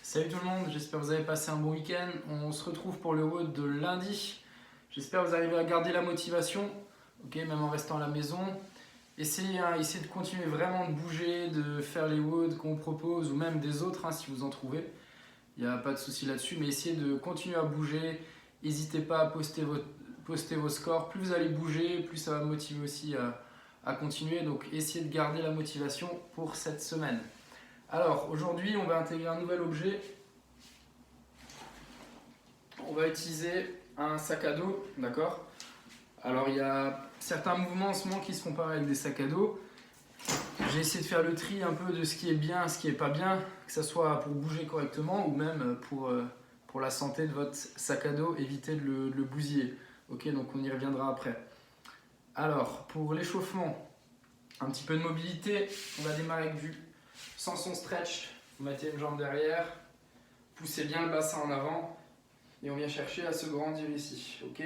Salut tout le monde, j'espère que vous avez passé un bon week-end. On se retrouve pour le WOD de lundi. J'espère que vous arrivez à garder la motivation, même en restant à la maison. Essayez de continuer vraiment de bouger, de faire les WOD qu'on vous propose ou même des autres si vous en trouvez. Il n'y a pas de souci là-dessus, mais essayez de continuer à bouger. N'hésitez pas à poster vos scores. Plus vous allez bouger, plus ça va motiver aussi à continuer. Donc essayez de garder la motivation pour cette semaine. Alors aujourd'hui on va intégrer un nouvel objet. On va utiliser un sac à dos, d'accord? Alors il y a certains mouvements en ce moment qui se font pas avec des sacs à dos. J'ai essayé de faire le tri un peu de ce qui est bien, ce qui est pas bien, que ce soit pour bouger correctement ou même pour la santé de votre sac à dos, éviter de le bousiller. Ok, donc on y reviendra après. Alors pour l'échauffement, un petit peu de mobilité, on va démarrer avec du sans stretch. Vous mettez une jambe derrière, poussez bien le bassin en avant et on vient chercher à se grandir ici. Ok,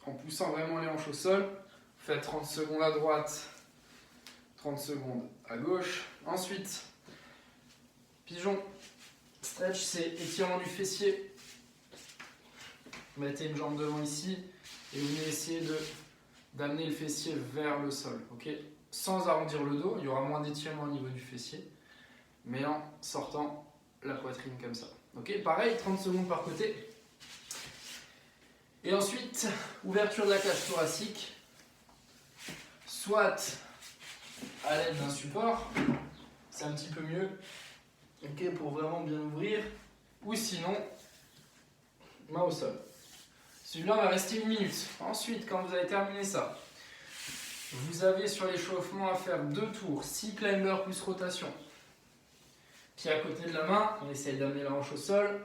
en poussant vraiment les hanches au sol, faites 30 secondes à droite, 30 secondes à gauche. Ensuite, pigeon. Stretch, c'est étirement du fessier. Vous mettez une jambe devant ici et vous venez essayer d'amener le fessier vers le sol. Ok, sans arrondir le dos, il y aura moins d'étirement au niveau du fessier, mais en sortant la poitrine comme ça. Ok, pareil, 30 secondes par côté. Et ensuite, ouverture de la cage thoracique, soit à l'aide d'un support, c'est un petit peu mieux, ok, pour vraiment bien ouvrir, ou sinon, main au sol. Celui-là va rester 1 minute. Ensuite, quand vous avez terminé ça, vous avez sur l'échauffement à faire 2 tours, 6 climbers plus rotation. Pied à côté de la main, on essaye d'amener la hanche au sol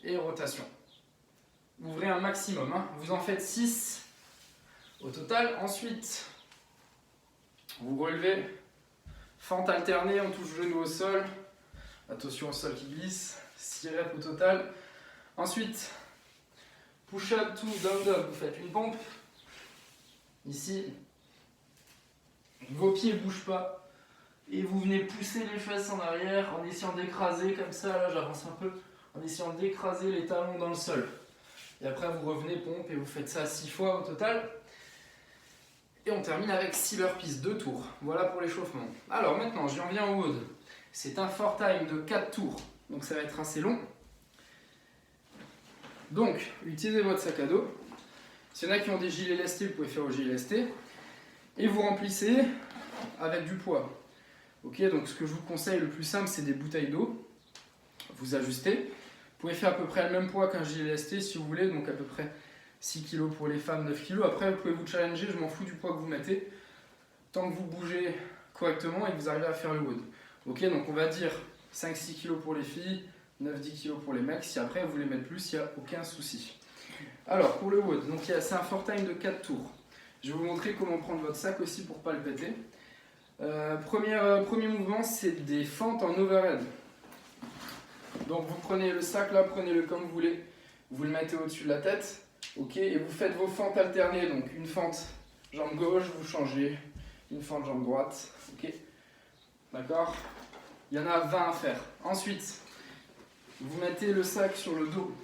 et rotation. Ouvrez un maximum, vous en faites 6 au total. Ensuite, vous relevez, fente alternée, on touche genou au sol. Attention au sol qui glisse, 6 reps au total. Ensuite, push-up to down dog, vous faites une pompe. Ici, vos pieds ne bougent pas. Et vous venez pousser les fesses en arrière en essayant d'écraser comme ça, là j'avance un peu, en essayant d'écraser les talons dans le sol. Et après vous revenez, pompe, et vous faites ça 6 fois au total. Et on termine avec 6 burpees, 2 tours. Voilà pour l'échauffement. Alors maintenant, j'en viens au WOD. C'est un for time de 4 tours, donc ça va être assez long. Donc, utilisez votre sac à dos. S'il y en a qui ont des gilets lestés, vous pouvez faire au gilet lesté. Et vous remplissez avec du poids. Ok, donc ce que je vous conseille le plus simple, c'est des bouteilles d'eau. Vous ajustez. Vous pouvez faire à peu près le même poids qu'un gilet lesté si vous voulez, donc à peu près 6 kg pour les femmes, 9 kg. Après, vous pouvez vous challenger, je m'en fous du poids que vous mettez, tant que vous bougez correctement et que vous arrivez à faire le WOD. Ok, donc on va dire 5-6 kg pour les filles, 9-10 kg pour les mecs. Si après vous voulez mettre plus, il n'y a aucun souci. Alors pour le WOD, c'est un for time de 4 tours. Je vais vous montrer comment prendre votre sac aussi pour ne pas le péter. Premier mouvement, c'est des fentes en overhead. Donc vous prenez le sac là, prenez-le comme vous voulez, vous le mettez au-dessus de la tête, ok, et vous faites vos fentes alternées, donc une fente jambe gauche, vous changez, une fente jambe droite, ok, d'accord, il y en a 20 à faire. Ensuite, vous mettez le sac sur le dos,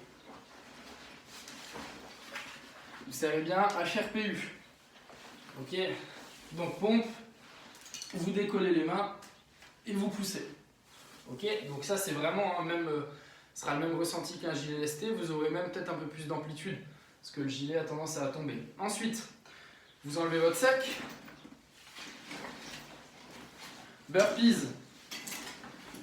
vous serrez bien HRPU, ok, donc pompe, vous décollez les mains et vous poussez. Ok, donc ça c'est vraiment sera le même ressenti qu'un gilet lesté, vous aurez même peut-être un peu plus d'amplitude parce que le gilet a tendance à tomber. Ensuite, vous enlevez votre sac, burpees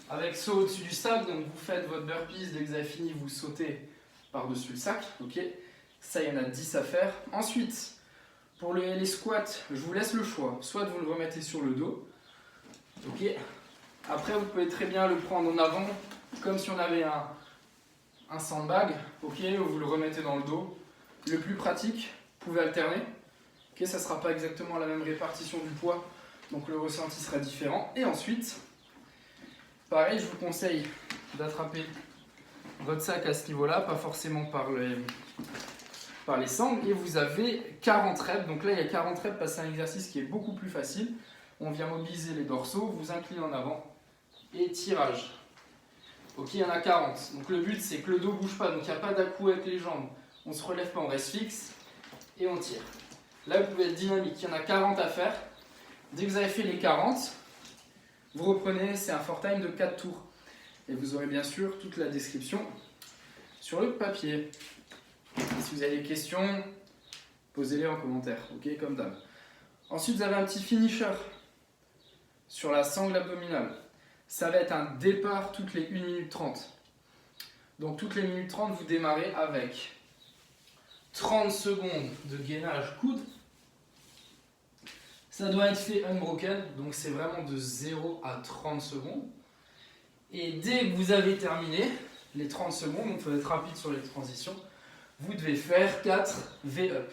avec saut au-dessus du sac, donc vous faites votre burpees, dès que vous avez fini, vous sautez par-dessus le sac, ok, ça il y en a 10 à faire. Ensuite, pour les squats, je vous laisse le choix, soit vous le remettez sur le dos, ok. Après, vous pouvez très bien le prendre en avant, comme si on avait un sandbag, ok, ou vous le remettez dans le dos. Le plus pratique, vous pouvez alterner, ok, ça ne sera pas exactement la même répartition du poids, donc le ressenti sera différent. Et ensuite, pareil, je vous conseille d'attraper votre sac à ce niveau-là, pas forcément par les sangles, et vous avez 40 reps. Donc là, il y a 40 reps parce que c'est un exercice qui est beaucoup plus facile. On vient mobiliser les dorsaux, vous inclinez en avant et tirage. Ok, il y en a 40. Donc le but, c'est que le dos ne bouge pas, donc il n'y a pas d'à-coup avec les jambes. On ne se relève pas, on reste fixe et on tire. Là, vous pouvez être dynamique. Il y en a 40 à faire. Dès que vous avez fait les 40, vous reprenez, c'est un for time de 4 tours. Et vous aurez bien sûr toute la description sur le papier. Et si vous avez des questions, posez-les en commentaire, ok, comme d'hab. Ensuite, vous avez un petit finisher sur la sangle abdominale. Ça va être un départ toutes les 1 minute 30. Donc toutes les minutes 30, vous démarrez avec 30 secondes de gainage coude. Ça doit être fait unbroken, donc c'est vraiment de 0 à 30 secondes. Et dès que vous avez terminé les 30 secondes, donc il faut être rapide sur les transitions, vous devez faire 4 V-up.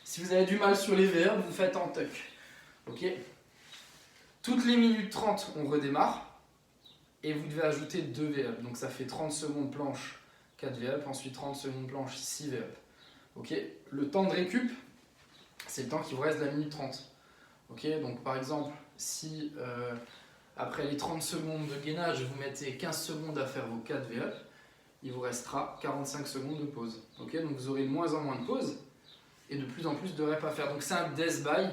Si vous avez du mal sur les V-up, vous faites en tuck. Ok ? Toutes les minutes 30, on redémarre. Et vous devez ajouter 2 V-up. Donc ça fait 30 secondes planche, 4 V-up. Ensuite 30 secondes planche, 6 V-up. Ok ? Le temps de récup, c'est le temps qui vous reste de la minute 30. Ok ? Donc par exemple, si après les 30 secondes de gainage, vous mettez 15 secondes à faire vos 4 V-up, il vous restera 45 secondes de pause. Ok ? Donc vous aurez de moins en moins de pauses et de plus en plus de reps à faire. Donc c'est un death by.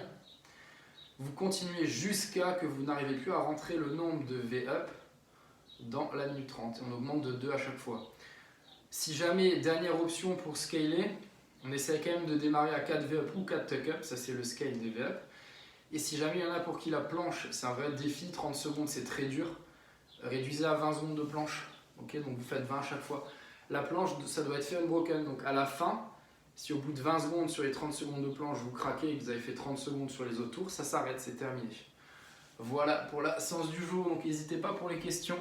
Vous continuez jusqu'à que vous n'arrivez plus à rentrer le nombre de V-up dans la minute 30. Et on augmente de 2 à chaque fois. Si jamais, dernière option pour scaler, on essaie quand même de démarrer à 4 V-up ou 4 tuck-up. Ça c'est le scale des V-up. Et si jamais il y en a pour qui la planche, c'est un vrai défi, 30 secondes c'est très dur, réduisez à 20 secondes de planche. Okay, donc vous faites 20 à chaque fois. La planche, ça doit être fait unbroken. Donc à la fin, si au bout de 20 secondes sur les 30 secondes de planche, vous craquez et que vous avez fait 30 secondes sur les autres tours, ça s'arrête, c'est terminé. Voilà pour la séance du jour, donc n'hésitez pas pour les questions.